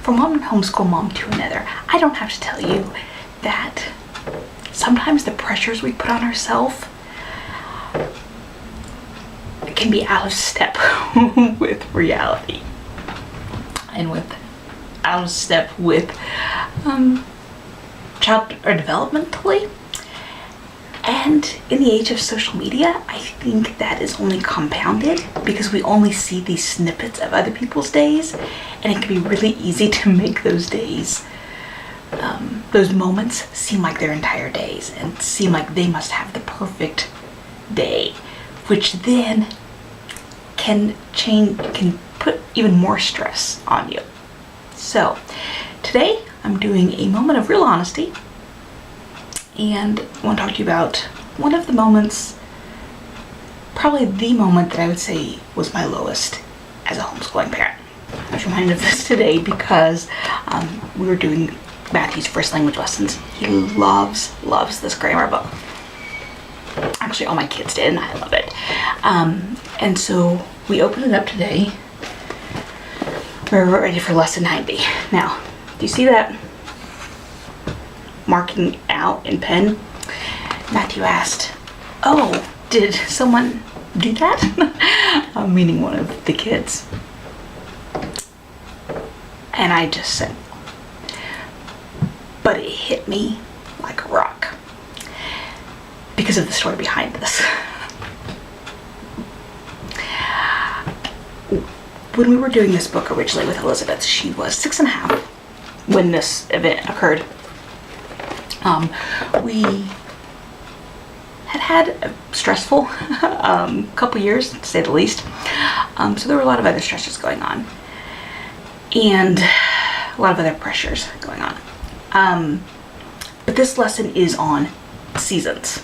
from one homeschool mom to another, I don't have to tell you that sometimes the pressures we put on ourselves can be out of step with reality and out of step with child or developmentally. And in the age of social media, I think that is only compounded because we only see these snippets of other people's days, and it can be really easy to make those days, those moments seem like their entire days and seem like they must have the perfect day, which then can put even more stress on you. So today I'm doing a moment of real honesty, and I want to talk to you about one of the moments, probably the moment that I would say was my lowest as a homeschooling parent. I was reminded of this today because we were doing Matthew's first language lessons. He loves this grammar book. Actually, all my kids did, and I love it. And so we opened it up today. We're ready for lesson 90. Now, do you see that marking out in pen? Matthew asked, "Oh, did someone do that?" Meaning one of the kids. And I just said, but it hit me like a rock because of the story behind this. When we were doing this book originally with Elizabeth, she was 6.5 when this event occurred. We had a stressful couple years, to say the least. So there were a lot of other stresses going on and a lot of other pressures going on. But this lesson is on seasons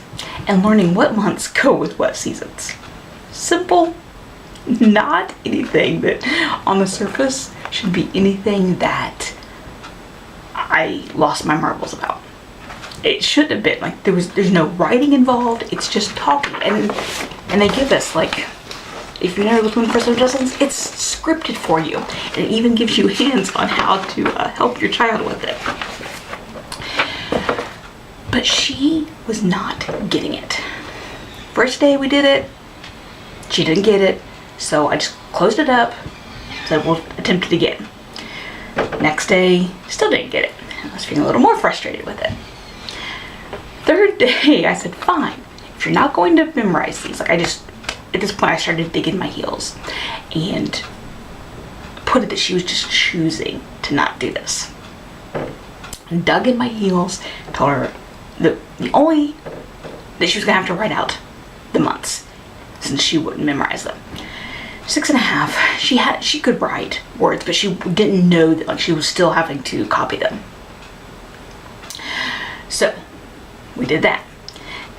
and learning what months go with what seasons. Simple, not anything that on the surface should be anything that I lost my marbles about. It shouldn't have been like there's no writing involved. It's just talking, and they give us, like, if you've never looked at first language lessons, it's scripted for you, and it even gives you hints on how to help your child with it. But she was not getting it. First day we did it, she didn't get it, so I just closed it up, said we'll attempt it again. Next day, still didn't get it. I was feeling a little more frustrated with it. Third day, I said, fine, if you're not going to memorize these, like at this point I started digging my heels and put it that she was just choosing to not do this. And dug in my heels, told her that she was gonna have to write out the months since she wouldn't memorize them. 6.5, she could write words, but she didn't know that, like, she was still having to copy them. So we did that.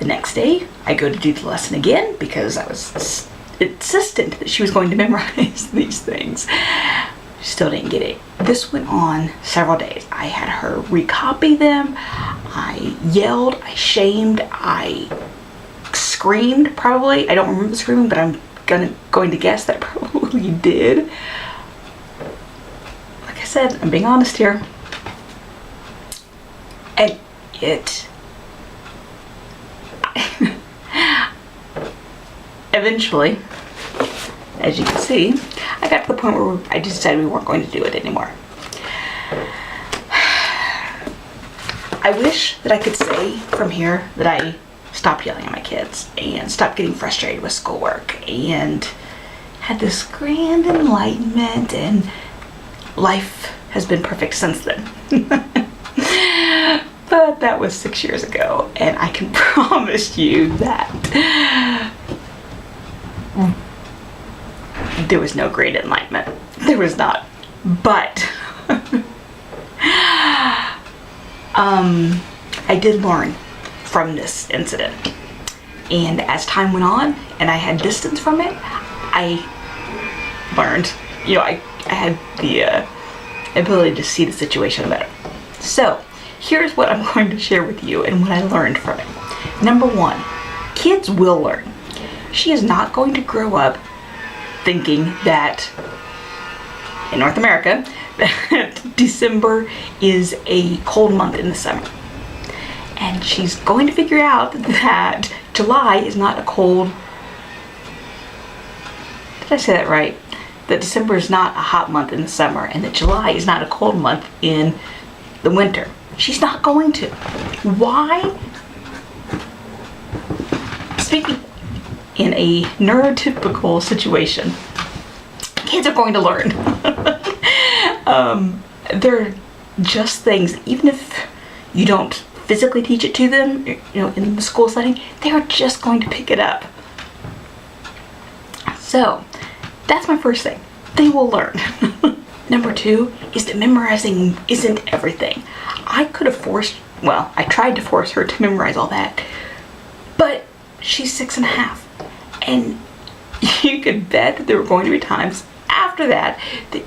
The next day, I go to do the lesson again because I was insistent that she was going to memorize these things. She still didn't get it. This went on several days. I had her recopy them. I yelled, I shamed, I screamed probably. I don't remember the screaming, but I'm going to guess that I probably did. Like I said, I'm being honest here. And it eventually, as you can see, I got to the point where I just decided we weren't going to do it anymore. I wish that I could say from here that I stopped yelling at my kids and stopped getting frustrated with schoolwork and had this grand enlightenment, and life has been perfect since then. But that was 6 years ago, and I can promise you that there was no great enlightenment. There was not. But I did learn from this incident, and as time went on and I had distance from it, I learned, I had the ability to see the situation better. So here's what I'm going to share with you and what I learned from it. Number one, kids will learn. She is not going to grow up thinking that, in North America, that December is a cold month in the summer. And she's going to figure out that July is not a cold, did I say that right? That December is not a hot month in the summer, and that July is not a cold month in the winter. She's not going to. Why? Speaking in a neurotypical situation, kids are going to learn. They're just things, even if you don't physically teach it to them, in the school setting, they are just going to pick it up. So that's my first thing. They will learn. Number 2 is that memorizing isn't everything. I tried to force her to memorize all that, but she's 6.5, and you could bet that there were going to be times after that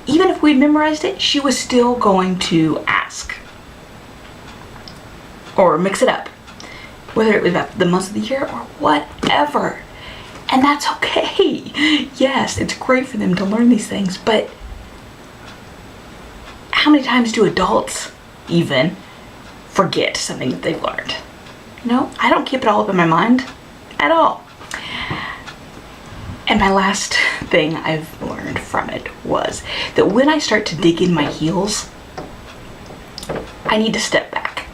even if we'd memorized it, she was still going to ask or mix it up, whether it was about the months of the year or whatever. And that's okay. Yes, it's great for them to learn these things, but how many times do adults even forget something that they've learned? I don't keep it all up in my mind at all. And my last thing I've learned from it was that when I start to dig in my heels, I need to step back.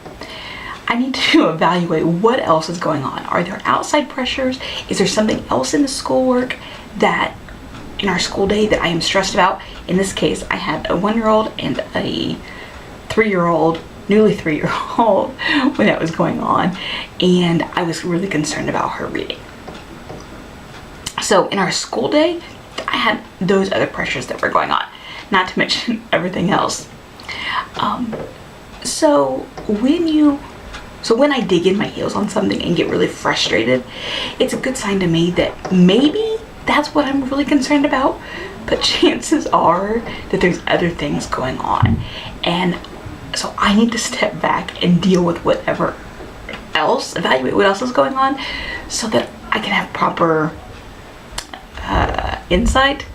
I need to evaluate what else is going on. Are there outside pressures? Is there something else in the schoolwork that in our school day that I am stressed about? In this case, I had a 1-year-old and a 3-year-old, newly 3-year-old, when that was going on, and I was really concerned about her reading. So in our school day, I had those other pressures that were going on, not to mention everything else. So when I dig in my heels on something and get really frustrated, it's a good sign to me that maybe that's what I'm really concerned about, but chances are that there's other things going on. And so I need to step back and deal with whatever else, evaluate what else is going on, so that I can have proper insight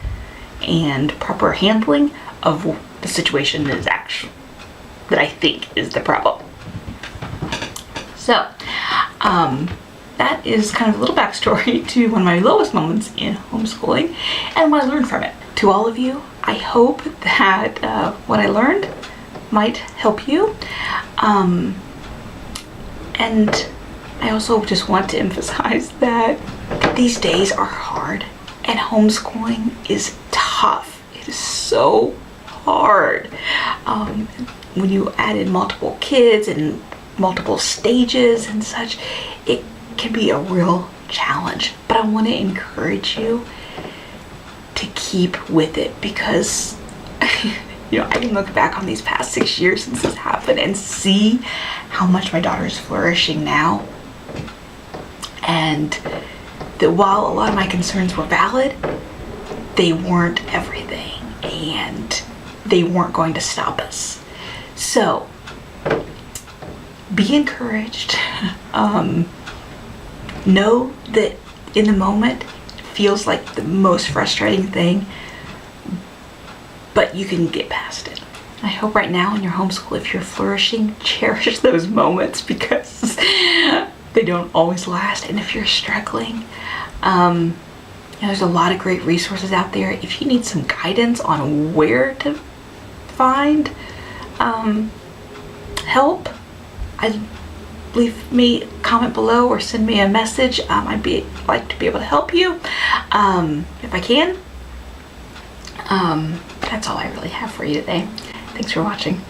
and proper handling of the situation that I think is the problem. So that is kind of a little backstory to one of my lowest moments in homeschooling and what I learned from it. To all of you, I hope that what I learned might help you. And I also just want to emphasize that these days are hard and homeschooling is tough. It is so hard. When you add in multiple kids and multiple stages and such, it can be a real challenge. But I want to encourage you to keep with it, because I can look back on these past 6 years since this happened and see how much my daughter is flourishing now. And that while a lot of my concerns were valid, they weren't everything, and they weren't going to stop us. So be encouraged. Know that in the moment it feels like the most frustrating thing, but you can get past it. I hope right now in your homeschool, if you're flourishing, cherish those moments, because they don't always last. And if you're struggling, there's a lot of great resources out there. If you need some guidance on where to find help, leave me a comment below or send me a message. I'd like to be able to help you if I can. That's all I really have for you today. Thanks for watching.